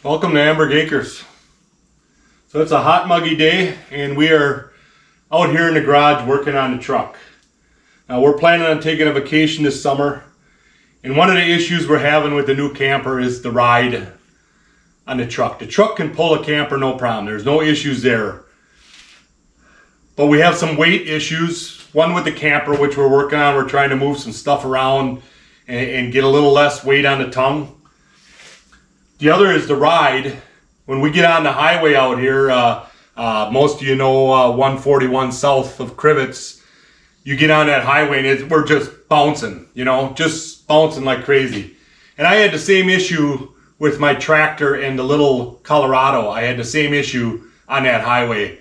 Welcome to Amberg Acres. So it's a hot, muggy day, and we are out here in the garage working on the truck. Now we're planning on taking a vacation this summer, and one of the issues we're having with the new camper is the ride on the truck. The truck can pull a camper no problem. There's no issues there. But we have some weight issues. One with the camper, which we're working on. We're trying to move some stuff around and get a little less weight on the tongue. The other is the ride. When we get on the highway out here, most of you know 141 south of Crivets, you get on that highway and we're just bouncing, just bouncing like crazy. And I had the same issue with my tractor and the little Colorado. I had the same issue on that highway.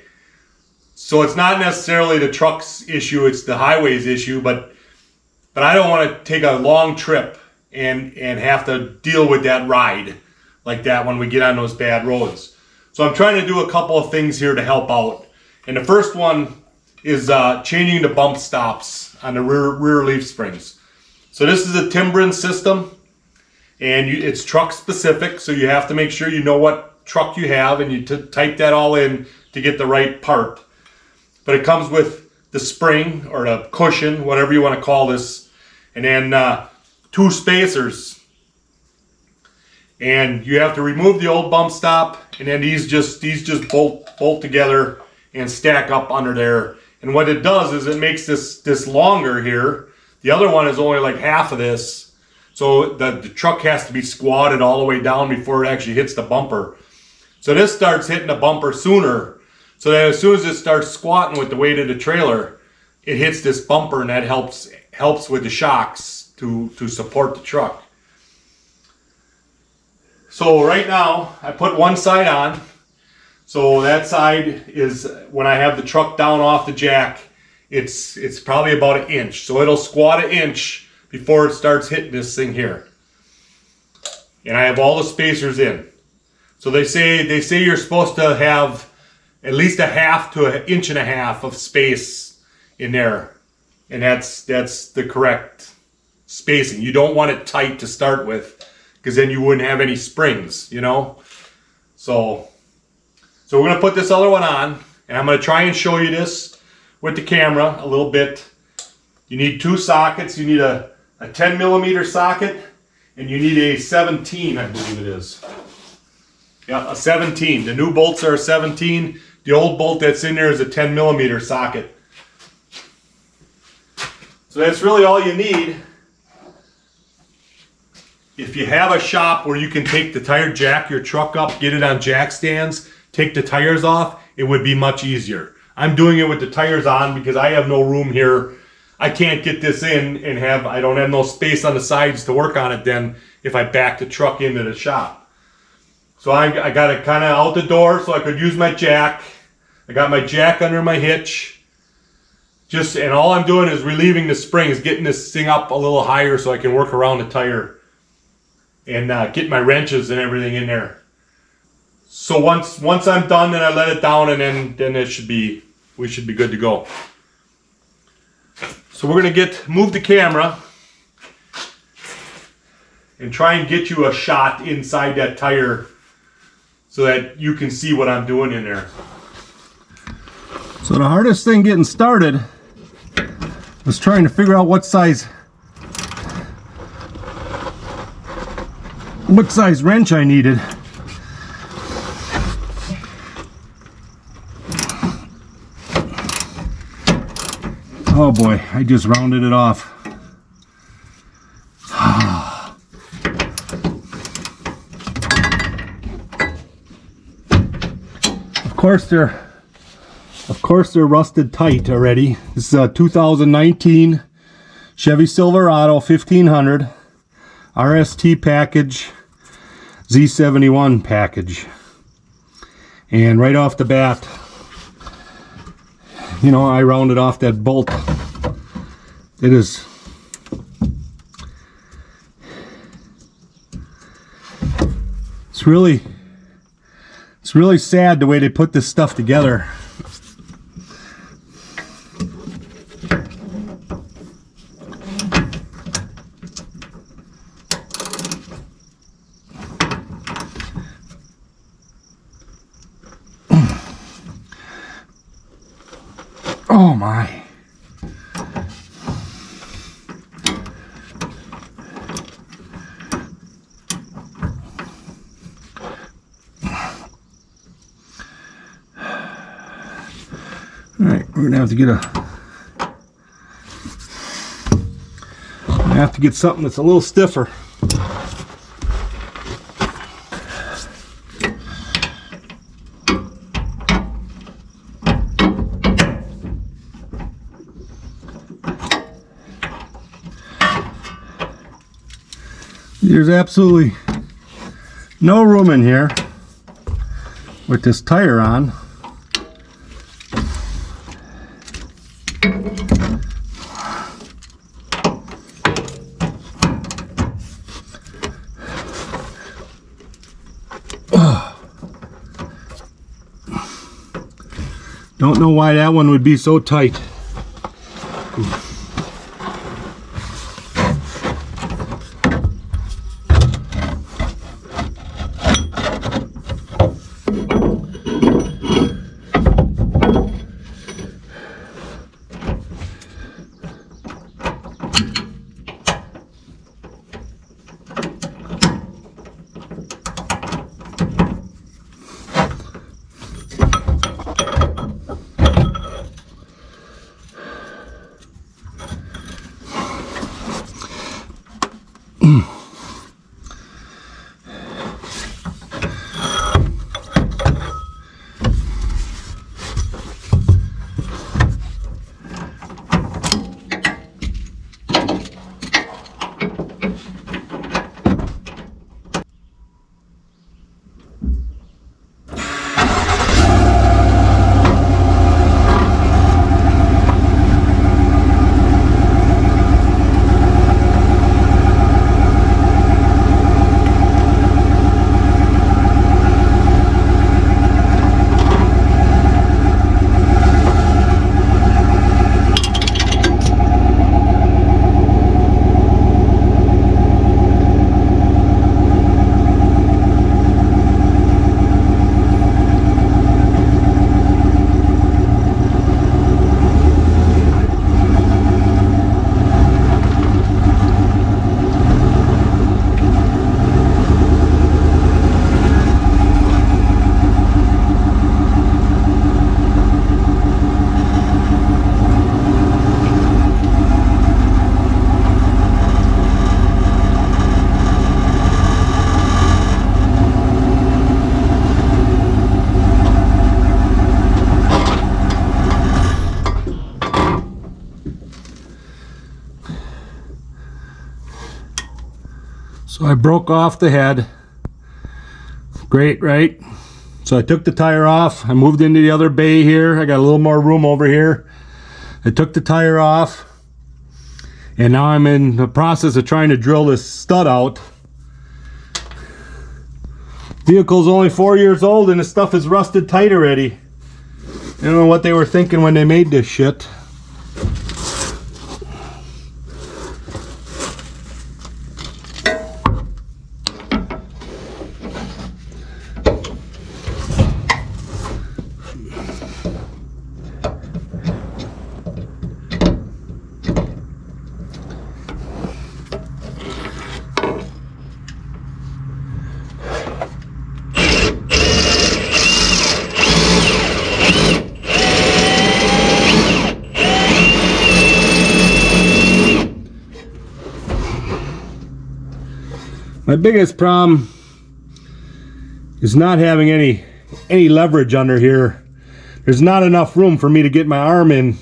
So it's not necessarily the truck's issue, it's the highway's issue, but I don't want to take a long trip and have to deal with that ride like that when we get on those bad roads. So I'm trying to do a couple of things here to help out. And the first one is changing the bump stops on the rear leaf springs. So this is a Timbrin system, and it's truck specific, so you have to make sure you know what truck you have and you type that all in to get the right part. But it comes with the spring or the cushion, whatever you want to call this, and then 2 spacers. And you have to remove the old bump stop, and then these just bolt together and stack up under there. And what it does is it makes this longer here. The other one is only like half of this, so the truck has to be squatted all the way down before it actually hits the bumper. So this starts hitting the bumper sooner, so that as soon as it starts squatting with the weight of the trailer, it hits this bumper, and that helps with the shocks to support the truck. So right now, I put one side on. So that side is, when I have the truck down off the jack, it's probably about 1 inch. So it'll squat 1 inch before it starts hitting this thing here. And I have all the spacers in. So they say you're supposed to have at least 1/2 to 1.5 inches of space in there. And that's the correct spacing. You don't want it tight to start with, because then you wouldn't have any springs, So we're going to put this other one on, and I'm going to try and show you this with the camera a little bit. You need 2 sockets. You need a 10 millimeter socket, and you need a 17, I believe it is. Yeah, a 17. The new bolts are a 17. The old bolt that's in there is a 10 millimeter socket. So that's really all you need. If you have a shop where you can take the tire, jack your truck up, get it on jack stands, take the tires off, it would be much easier. I'm doing it with the tires on because I have no room here. I can't get this in and I don't have no space on the sides to work on it then if I back the truck into the shop. So I got it kind of out the door so I could use my jack. I got my jack under my hitch. And all I'm doing is relieving the springs, getting this thing up a little higher so I can work around the tire and get my wrenches and everything in there. So once I'm done, then I let it down, and then we should be good to go. So we're gonna move the camera and try and get you a shot inside that tire so that you can see what I'm doing in there. So the hardest thing getting started was trying to figure out what size wrench I needed. Oh boy, I just rounded it off. Of course they're rusted tight already. This is a 2019 Chevy Silverado 1500 RST package, Z71 package. And right off the bat, I rounded off that bolt. It's really sad the way they put this stuff together. Oh my. Alright, we're gonna have to get something that's a little stiffer. There's absolutely no room in here with this tire on. Don't know why that one would be so tight. So I broke off the head. Great, right? So I took the tire off. I moved into the other bay here. I got a little more room over here. I took the tire off. And now I'm in the process of trying to drill this stud out. Vehicle's only 4 years old and this stuff is rusted tight already. I don't know what they were thinking when they made this shit. My biggest problem is not having any leverage under here. There's not enough room for me to get my arm in.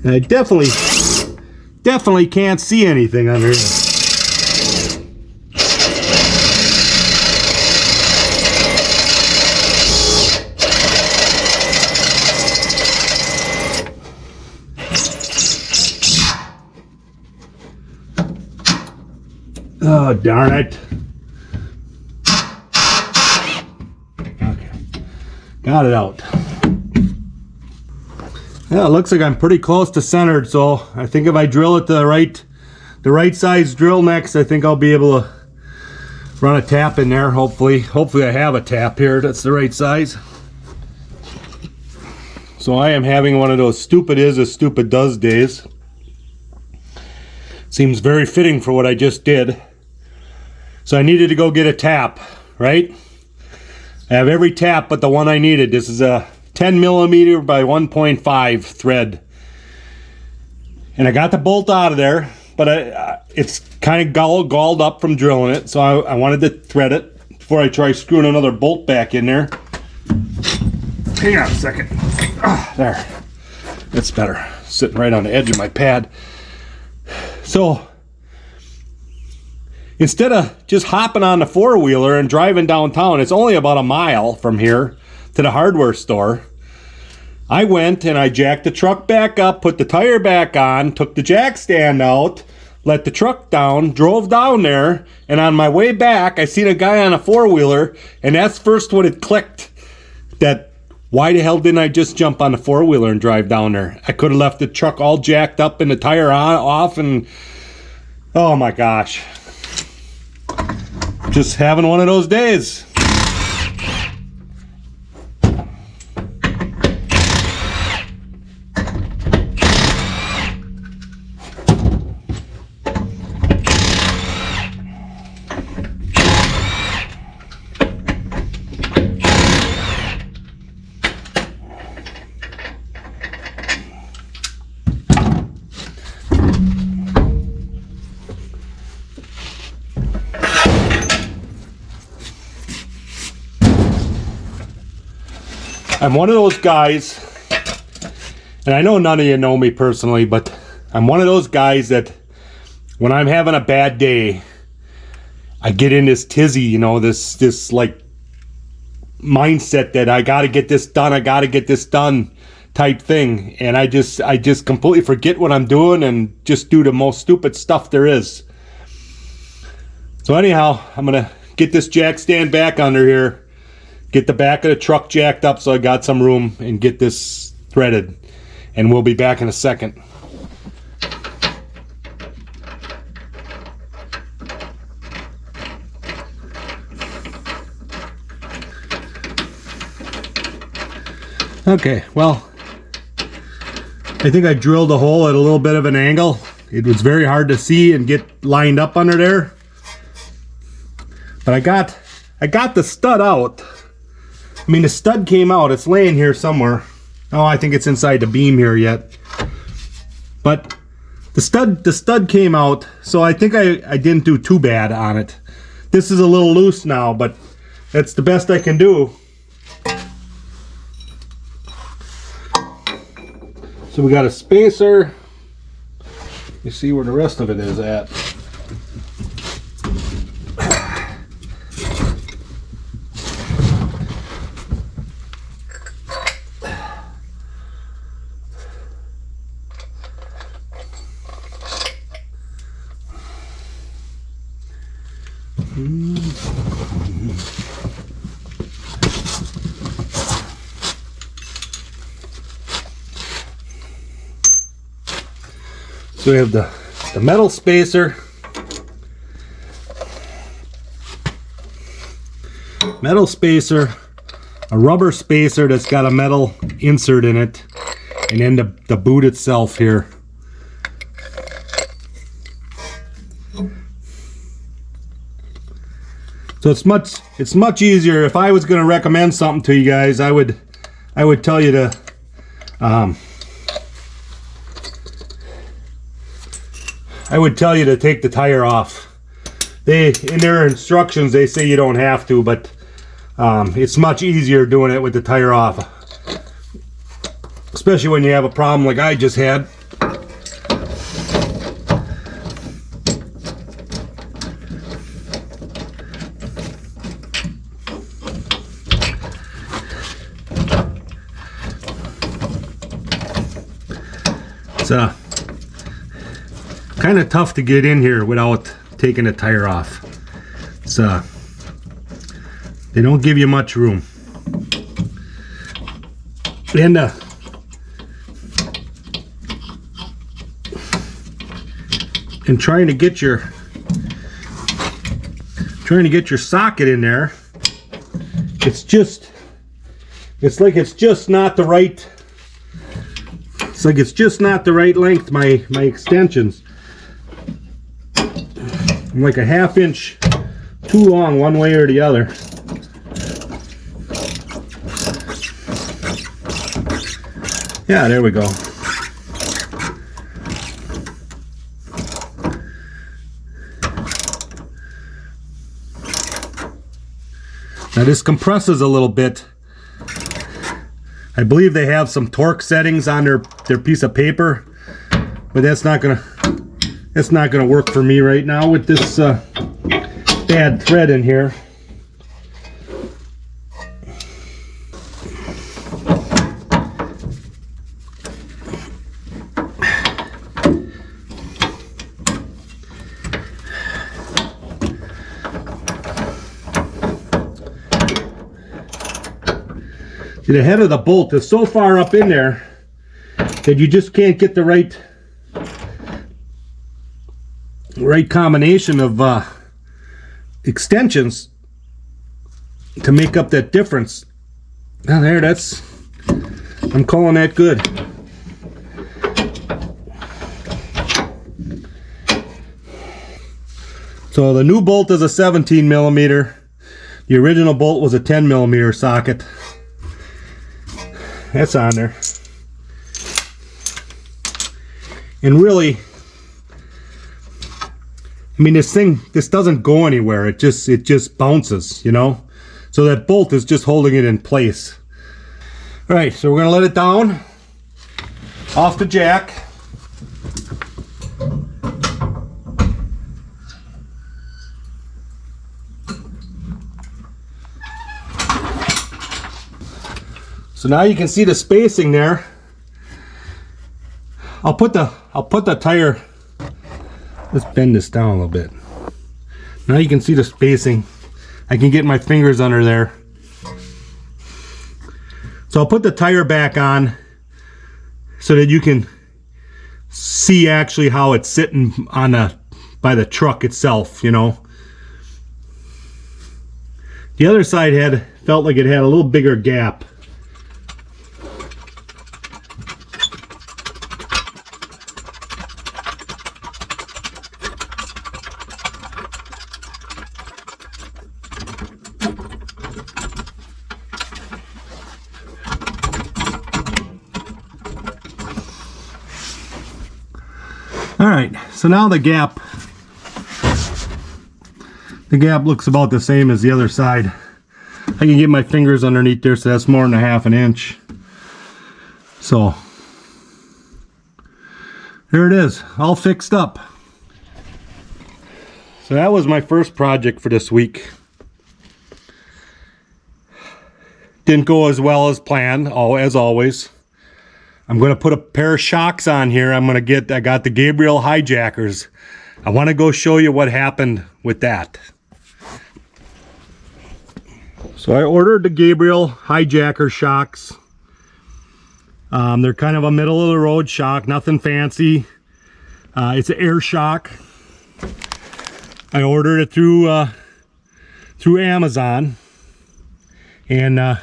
And I definitely can't see anything under here. Oh, darn it. Okay. Got it out. Yeah, it looks like I'm pretty close to centered, so I think if I drill it the right size drill next, I think I'll be able to run a tap in there, hopefully. Hopefully I have a tap here that's the right size. So I am having one of those stupid is as stupid does days. Seems very fitting for what I just did. So I needed to go get a tap, right? I have every tap but the one I needed. This is a 10 millimeter by 1.5 thread. And I got the bolt out of there, but it's kind of galled up from drilling it. So I wanted to thread it before I try screwing another bolt back in there. Hang on a second. There. That's better. Sitting right on the edge of my pad. So instead of just hopping on the four-wheeler and driving downtown, it's only about a mile from here to the hardware store. I went and I jacked the truck back up, put the tire back on, took the jack stand out, let the truck down, drove down there, and on my way back, I seen a guy on a four-wheeler, and that's first when it clicked that why the hell didn't I just jump on the four-wheeler and drive down there? I could have left the truck all jacked up and the tire off, and oh my gosh. Just having one of those days. I'm one of those guys, and I know none of you know me personally, but I'm one of those guys that when I'm having a bad day, I get in this tizzy, you know, this like mindset that I gotta get this done type thing, and I just completely forget what I'm doing and just do the most stupid stuff there is. So anyhow, I'm gonna get this jack stand back under here, get the back of the truck jacked up so I got some room, and get this threaded, and we'll be back in a second. Okay, well, I think I drilled a hole at a little bit of an angle. It was very hard to see and get lined up under there, but I got the stud out. I mean, the stud came out. It's laying here somewhere. Oh, I think it's inside the beam here yet. But the stud came out, so I think I didn't do too bad on it. This is a little loose now, but that's the best I can do. So we got a spacer. You see where the rest of it is at. So we have the metal spacer, a rubber spacer that's got a metal insert in it, and then the boot itself here. So it's much easier. If I was going to recommend something to you guys, I would tell you to take the tire off. In their instructions they say you don't have to, but it's much easier doing it with the tire off, especially when you have a problem like I just had. It's kind of tough to get in here without taking the tire off. It's they don't give you much room. And trying to get your socket in there, it's like it's just not the right. It's like it's just not the right length. My extensions. I'm like a ½ inch too long one way or the other. Yeah, there we go. Now this compresses a little bit. I believe they have some torque settings on their piece of paper, but that's not gonna work for me right now with this bad thread in here. The head of the bolt is so far up in there that you just can't get the right combination of extensions to make up that difference. Now there, I'm calling that good. So the new bolt is a 17 millimeter. The original bolt was a 10 millimeter socket. That's on there. And really, I mean, this doesn't go anywhere. It just bounces, you know? So that bolt is just holding it in place. All right, so we're gonna let it down off the jack. So now you can see the spacing there. I'll put the tire, let's bend this down a little bit. Now you can see the spacing. I can get my fingers under there. So I'll put the tire back on so that you can see actually how it's sitting on by the truck itself, you know. The other side felt like it had a little bigger gap. All right, so now the gap looks about the same as the other side. I can get my fingers underneath there, so that's more than a ½ inch. So there it is, all fixed up. So that was my first project for this week. Didn't go as well as planned, as always. I'm going to put a pair of shocks on here. I got the Gabriel hijackers. I want to go show you what happened with that. So I ordered the Gabriel hijacker shocks. They're kind of a middle of the road shock, nothing fancy. It's an air shock. I ordered it through Amazon, and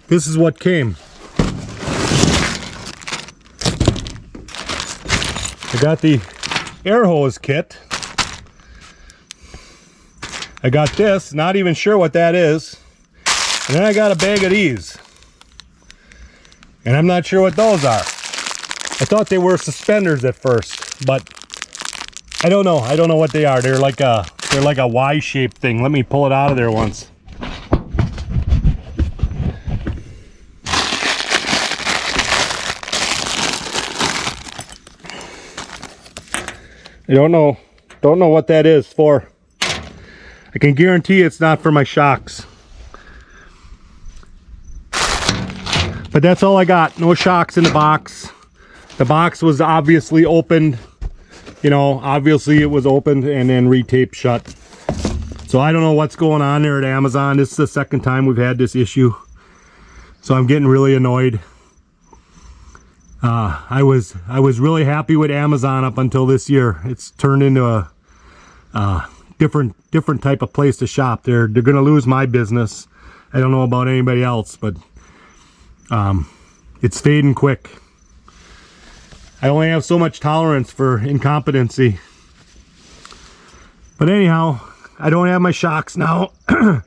this is what came. I got the air hose kit. I got this, not even sure what that is. And then I got a bag of these. And I'm not sure what those are. I thought they were suspenders at first, but I don't know. I don't know what they are. They're like a Y-shaped thing. Let me pull it out of there once. I don't know what that is for. I can guarantee it's not for my shocks. But that's all I got. No shocks in the box. The box was obviously opened you know, obviously it was opened and then retaped shut. So I don't know what's going on there at Amazon. This is the second time we've had this issue. So I'm getting really annoyed. I was really happy with Amazon up until this year. It's turned into a different type of place to shop. They're gonna lose my business. I don't know about anybody else, but it's fading quick. I only have so much tolerance for incompetency. But anyhow, I don't have my shocks now. The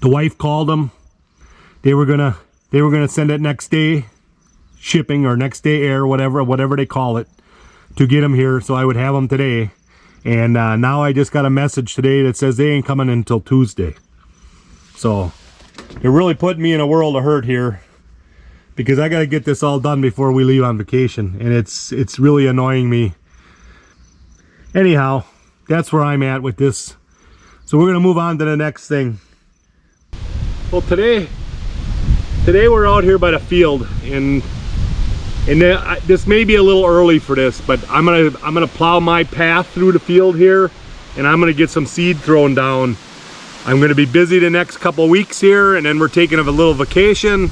wife called them. They were gonna send it next day shipping or next day air, whatever they call it, to get them here so I would have them today. And now I just got a message today that says they ain't coming until Tuesday. So they're really putting me in a world of hurt here, because I got to get this all done before we leave on vacation, and it's really annoying me. Anyhow, that's where I'm at with this. So we're gonna move on to the next thing. Well, today we're out here by the field, and this may be a little early for this, but I'm gonna plow my path through the field here, and I'm gonna get some seed thrown down. I'm gonna be busy the next couple weeks here, and then we're taking a little vacation,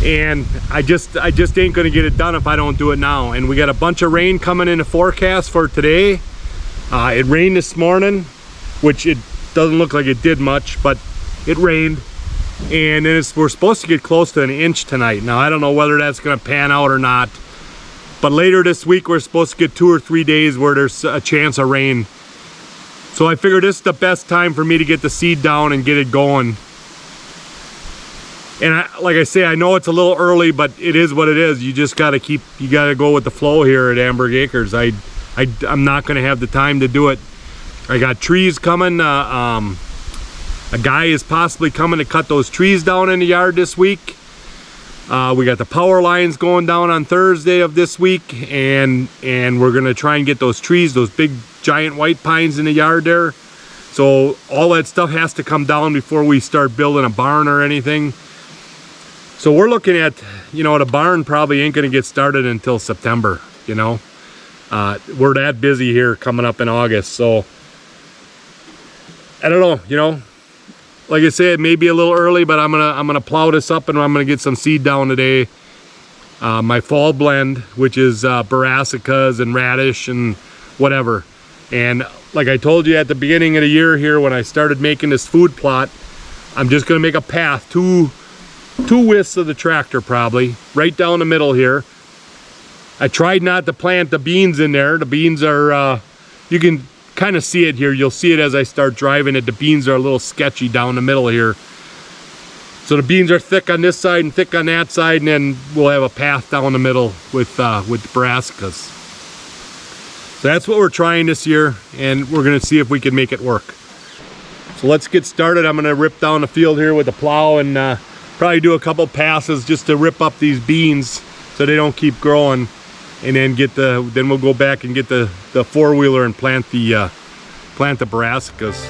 and I just ain't gonna get it done if I don't do it now. And we got a bunch of rain coming in the forecast for today. It rained this morning, which it doesn't look like it did much, but it rained. And then we're supposed to get close to an inch tonight. Now I don't know whether that's going to pan out or not, but later this week we're supposed to get 2 or 3 days where there's a chance of rain. So I figured this is the best time for me to get the seed down and get it going. And like I say, I know it's a little early, but it is what it is. You just got to go with the flow here at Amberg Acres. I'm not going to have the time to do it. I got trees coming. A guy is possibly coming to cut those trees down in the yard this week. We got the power lines going down on Thursday of this week, and we're gonna try and get those trees, those big giant white pines in the yard there. So all that stuff has to come down before we start building a barn or anything. So we're looking at, you know, the barn probably ain't gonna get started until September, you know. We're that busy here coming up in August, so I don't know, you know. Like I said, it may be a little early, but I'm gonna plow this up, and I'm gonna get some seed down today. My fall blend, which is brassicas and radish and whatever. And like I told you at the beginning of the year here, when I started making this food plot, I'm just gonna make a path two widths of the tractor, probably right down the middle here. I tried not to plant the beans in there. The beans are you can kind of see it here. You'll see it as I start driving it. The beans are a little sketchy down the middle here. So the beans are thick on this side and thick on that side, and then we'll have a path down the middle with brassicas. So that's what we're trying this year, and we're gonna see if we can make it work. So let's get started. I'm gonna rip down the field here with the plow, and probably do a couple passes just to rip up these beans so they don't keep growing. And then then we'll go back and get the four-wheeler and plant the brassicas.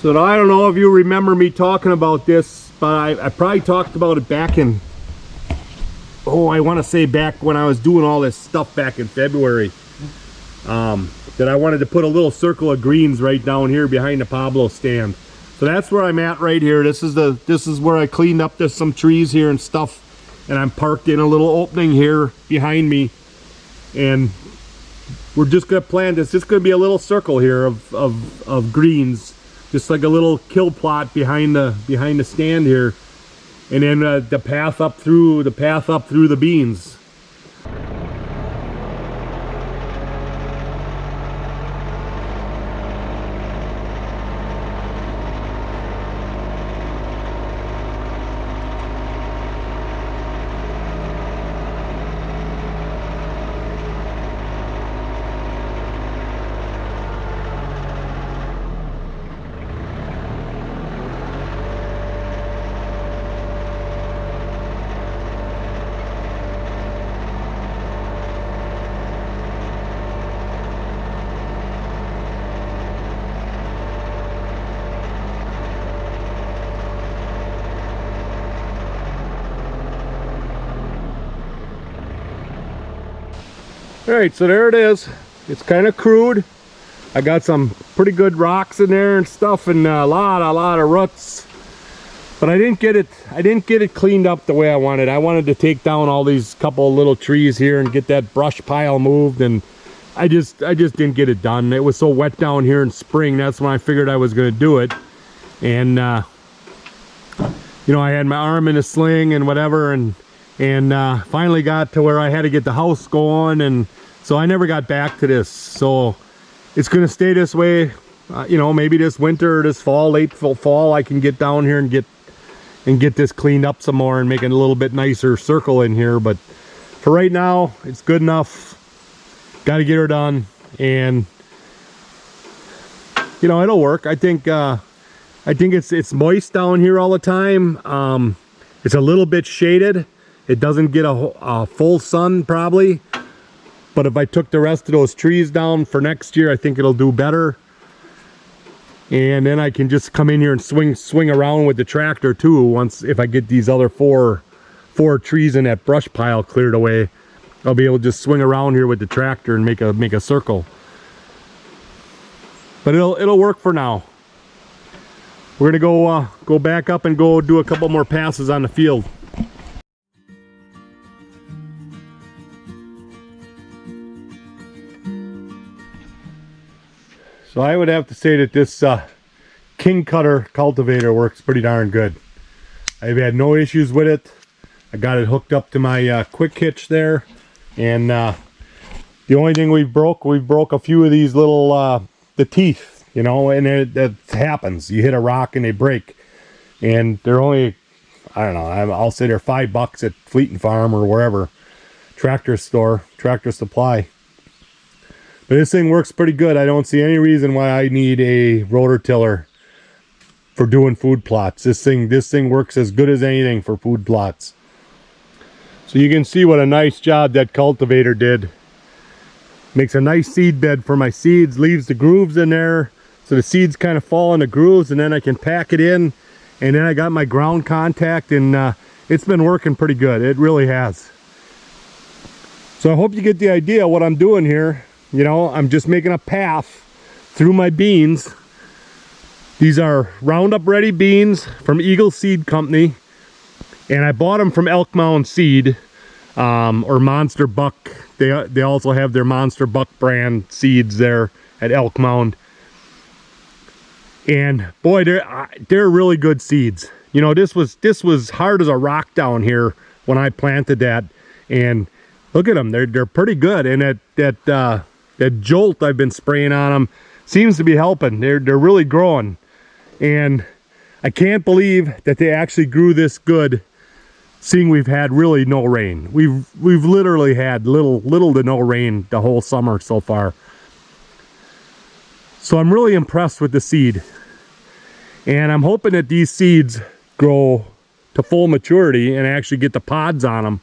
So now, I don't know if you remember me talking about this, but I probably talked about it back in, I want to say back when I was doing all this stuff back in February. That I wanted to put a little circle of greens right down here behind the Pablo stand. So that's where I'm at right here. This is where I cleaned up some trees here and stuff, and I'm parked in a little opening here behind me, and we're just gonna plant this. It's gonna be a little circle here of greens, just like a little kill plot behind the stand here, and then the path up through the beans. All right, so there it is. It's kind of crude. I got some pretty good rocks in there and stuff, and a lot of roots. But I didn't get it cleaned up the way I wanted. I wanted to take down all these couple little trees here and get that brush pile moved, and I just didn't get it done. It was so wet down here in spring. That's when I figured I was going to do it. And you know, I had my arm in a sling and whatever, and finally got to where I had to get the house going, and so I never got back to this. So it's gonna stay this way. You know, maybe this winter or this fall, late fall, I can get down here and get this cleaned up some more and make it a little bit nicer circle in here. But for right now, it's good enough. Got to get her done, and you know, it'll work. I think it's moist down here all the time. It's a little bit shaded. It doesn't get a full sun probably, but if I took the rest of those trees down for next year, I think it'll do better. And then I can just come in here and swing around with the tractor too. If I get these other four trees in that brush pile cleared away, I'll be able to just swing around here with the tractor and make a circle. But it'll work for now. We're gonna go back up and go do a couple more passes on the field. So I would have to say that this King Cutter cultivator works pretty darn good. I've had no issues with it. I got it hooked up to my quick hitch there, and the only thing we broke a few of these little the teeth, you know, and that happens. You hit a rock and they break, and they're only, I don't know, I'll say they're $5 at Fleet and Farm or wherever, Tractor Supply. But this thing works pretty good. I don't see any reason why I need a rotor tiller for doing food plots. This thing works as good as anything for food plots. So you can see what a nice job that cultivator did. Makes a nice seed bed for my seeds, leaves the grooves in there, so the seeds kind of fall in the grooves, and then I can pack it in, and then I got my ground contact, and it's been working pretty good. It really has. So I hope you get the idea what I'm doing here. You know, I'm just making a path through my beans. These are Roundup Ready beans from Eagle Seed Company, and I bought them from Elk Mound Seed or Monster Buck. They also have their Monster Buck brand seeds there at Elk Mound, and boy, they're really good seeds. You know, this was hard as a rock down here when I planted that, and look at them. They're pretty good, and that jolt I've been spraying on them seems to be helping. They're really growing, and I can't believe that they actually grew this good, seeing we've had really no rain. We've literally had little to no rain the whole summer so far. So I'm really impressed with the seed, and I'm hoping that these seeds grow to full maturity and actually get the pods on them.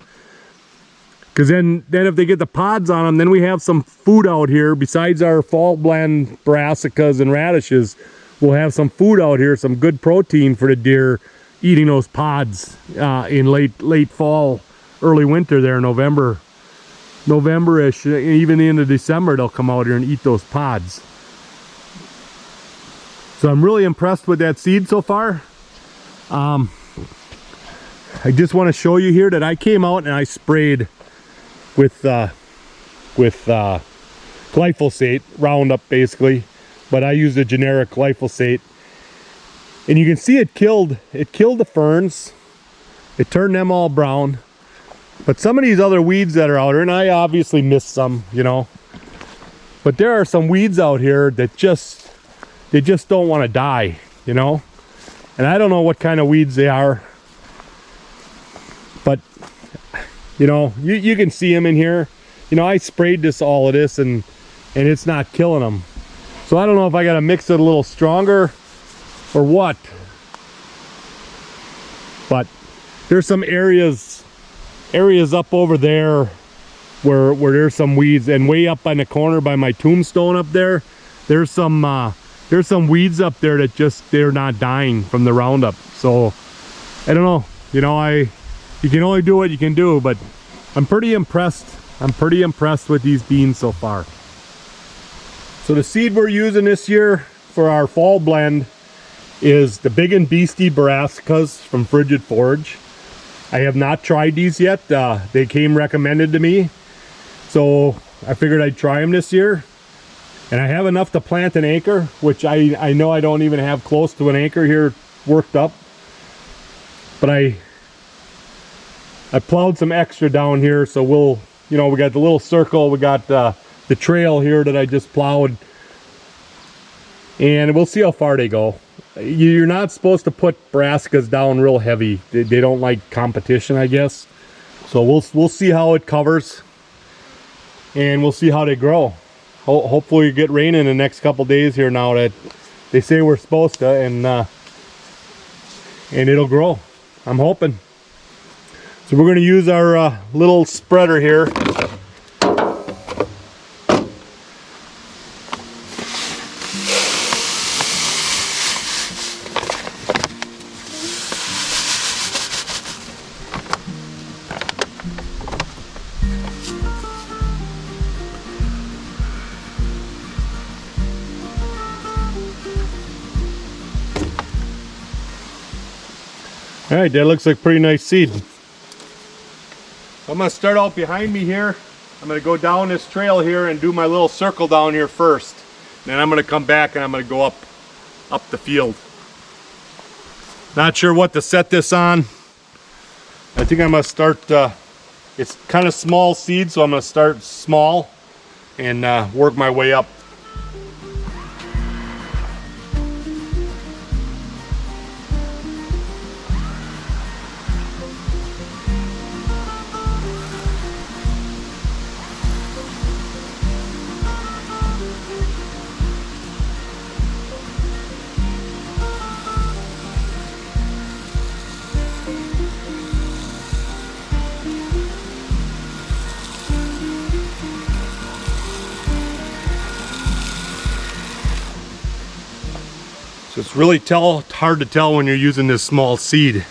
Because then if they get the pods on them, then we have some food out here. Besides our fall blend brassicas and radishes, we'll have some food out here, some good protein for the deer eating those pods in late fall, early winter there, November-ish, even the end of December, they'll come out here and eat those pods. So I'm really impressed with that seed so far. I just want to show you here that I came out and I sprayed with glyphosate, Roundup basically, but I used a generic glyphosate. And you can see it killed the ferns. It turned them all brown. But some of these other weeds that are out here, and I obviously missed some, you know. But there are some weeds out here that they just don't want to die, you know. And I don't know what kind of weeds they are. But, you know, you can see them in here. You know, I sprayed all of this and it's not killing them. So I don't know if I got to mix it a little stronger or what, but there's some areas up over there where there's some weeds, and way up on the corner by my tombstone up there, there's some weeds up there that they're not dying from the Roundup. So I don't know, you know, you can only do what you can do, but I'm pretty impressed with these beans so far. So the seed we're using this year for our fall blend is the Big and Beastie Brassicas from Frigid Forage. I have not tried these yet. They came recommended to me, so I figured I'd try them this year. And I have enough to plant an acre, which I know I don't even have close to an acre here worked up. But I plowed some extra down here, so we'll, you know, we got the little circle, we got the trail here that I just plowed, and we'll see how far they go. You're not supposed to put brassicas down real heavy. They don't like competition, I guess. So we'll see how it covers, and we'll see how they grow. Hopefully it get rain in the next couple days here now that they say we're supposed to, and it'll grow. I'm hoping. So we're going to use our little spreader here. All right, that looks like pretty nice seed. I'm gonna start out behind me here. I'm gonna go down this trail here and do my little circle down here first. Then I'm gonna come back and I'm gonna go up the field. Not sure what to set this on. I think I'm gonna start, it's kind of small seed, so I'm gonna start small and work my way up. So it's really hard to tell when you're using this small seed,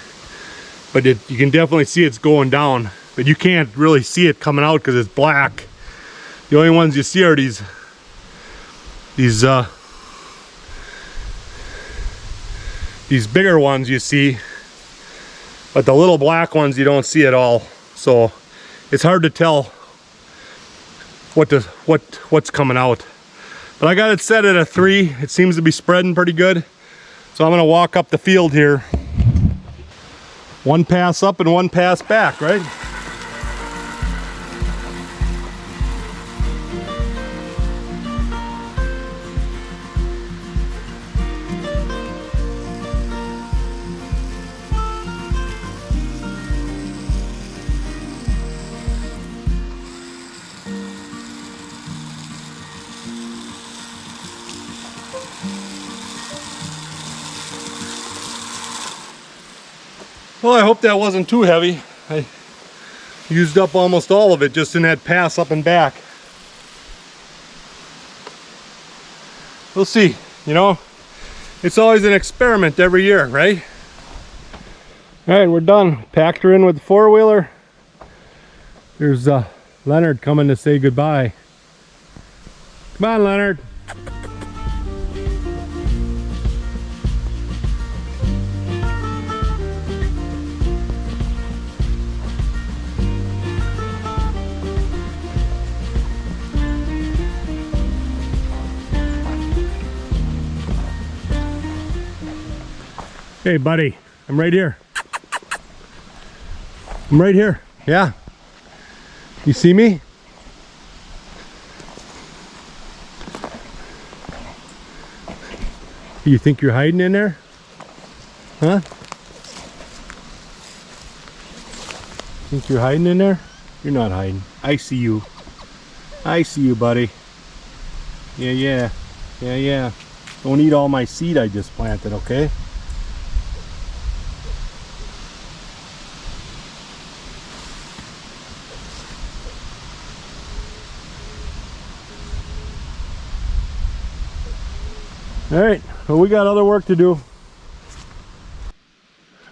but you can definitely see it's going down, but you can't really see it coming out because it's black. The only ones you see are these bigger ones you see, but the little black ones you don't see at all. So it's hard to tell what's coming out. But I got it set at a 3. It seems to be spreading pretty good. So I'm gonna walk up the field here. One pass up and one pass back, right? Well, I hope that wasn't too heavy. I used up almost all of it just in that pass up and back. We'll see, you know. It's always an experiment every year, right? All right, we're done. Packed her in with the four-wheeler. There's Leonard coming to say goodbye. Come on, Leonard. Hey, buddy, I'm right here. I'm right here. Yeah. You see me? You think you're hiding in there? Huh? Think you're hiding in there? You're not hiding. I see you. I see you, buddy. Yeah. Don't eat all my seed I just planted, okay? Alright, well, we got other work to do.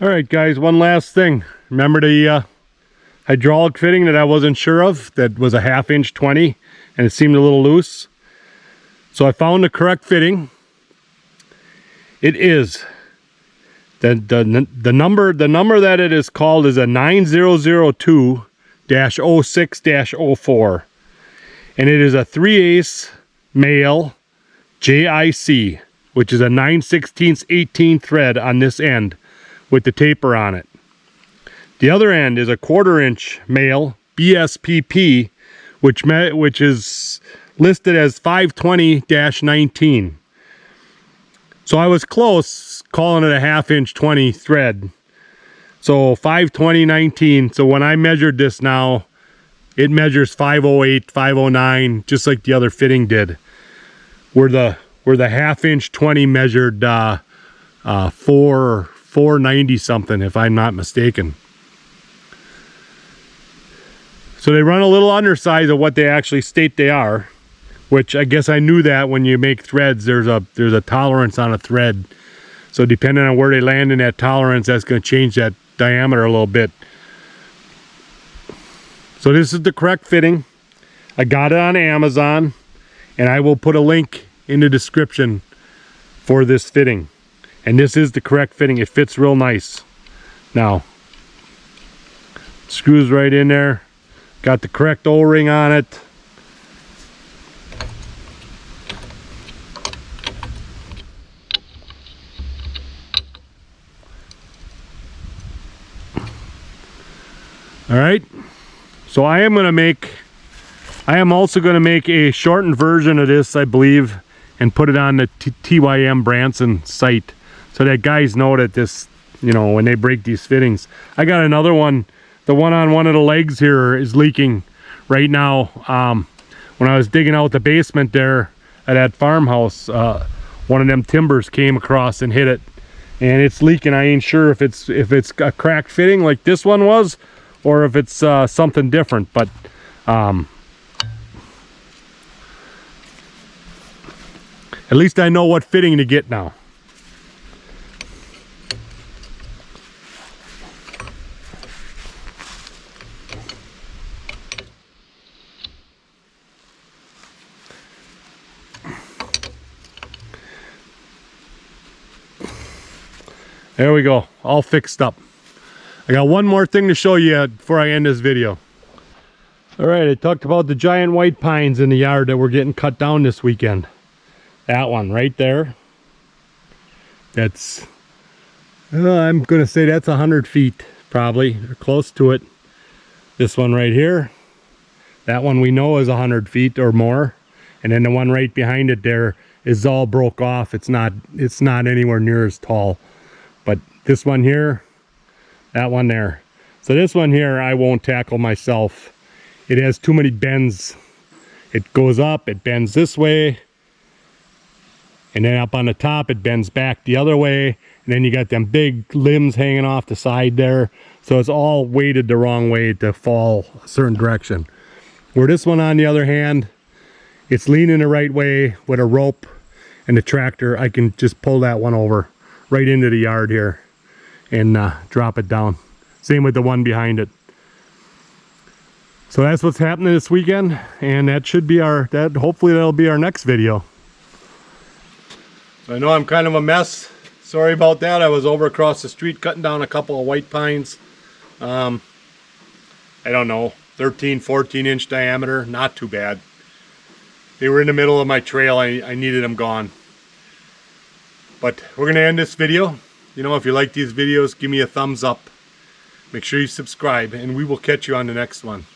Alright guys, one last thing. Remember the hydraulic fitting that I wasn't sure of? That was a 1/2 inch 20 and it seemed a little loose. So I found the correct fitting. It is the number that it is called is a 9002-06-04, and it is a 3/8 male JIC, which is a 9/16 18 thread on this end with the taper on it. The other end is a 1/4 inch male BSPP, which is listed as 520-19. So I was close calling it a 1/2 inch 20 thread. So 520-19. So when I measured this now, it measures 508, 509, just like the other fitting did. Where the 1/2 inch 20 measured 490 something, if I'm not mistaken. So they run a little undersized of what they actually state they are, which I guess I knew that when you make threads, there's a tolerance on a thread. So depending on where they land in that tolerance, that's going to change that diameter a little bit. So this is the correct fitting. I got it on Amazon, and I will put a link in the description for this fitting. And this is the correct fitting. It fits real nice. Now, screws right in there. Got the correct O-ring on it. All right, so I am also going to make a shortened version of this, I believe, and put it on the TYM Branson site so that guys know that this, you know, when they break these fittings. I got another one. The one on one of the legs here is leaking right now. When I was digging out the basement there at that farmhouse, one of them timbers came across and hit it, and it's leaking. I ain't sure if it's a cracked fitting like this one was, or if it's something different, but at least I know what fitting to get now. There we go, all fixed up. I got one more thing to show you before I end this video. All right, I talked about the giant white pines in the yard that were getting cut down this weekend. That one right there. That's, I'm gonna say that's 100 feet probably, or close to it. This one right here, that one we know is 100 feet or more. And then the one right behind it there is all broke off. It's not anywhere near as tall. But this one here, that one there. So this one here I won't tackle myself. It has too many bends. It goes up, it bends this way, and then up on the top it bends back the other way, and then you got them big limbs hanging off the side there. So it's all weighted the wrong way to fall a certain direction. Where this one, on the other hand, it's leaning the right way with a rope, and the tractor, I can just pull that one over right into the yard here and drop it down. Same with the one behind it. So that's what's happening this weekend, and that should be hopefully that'll be our next video. So I know I'm kind of a mess. Sorry about that. I was over across the street cutting down a couple of white pines. I don't know, 13, 14 inch diameter, not too bad. They were in the middle of my trail. I needed them gone. But we're going to end this video. You know, if you like these videos, give me a thumbs up. Make sure you subscribe, and we will catch you on the next one.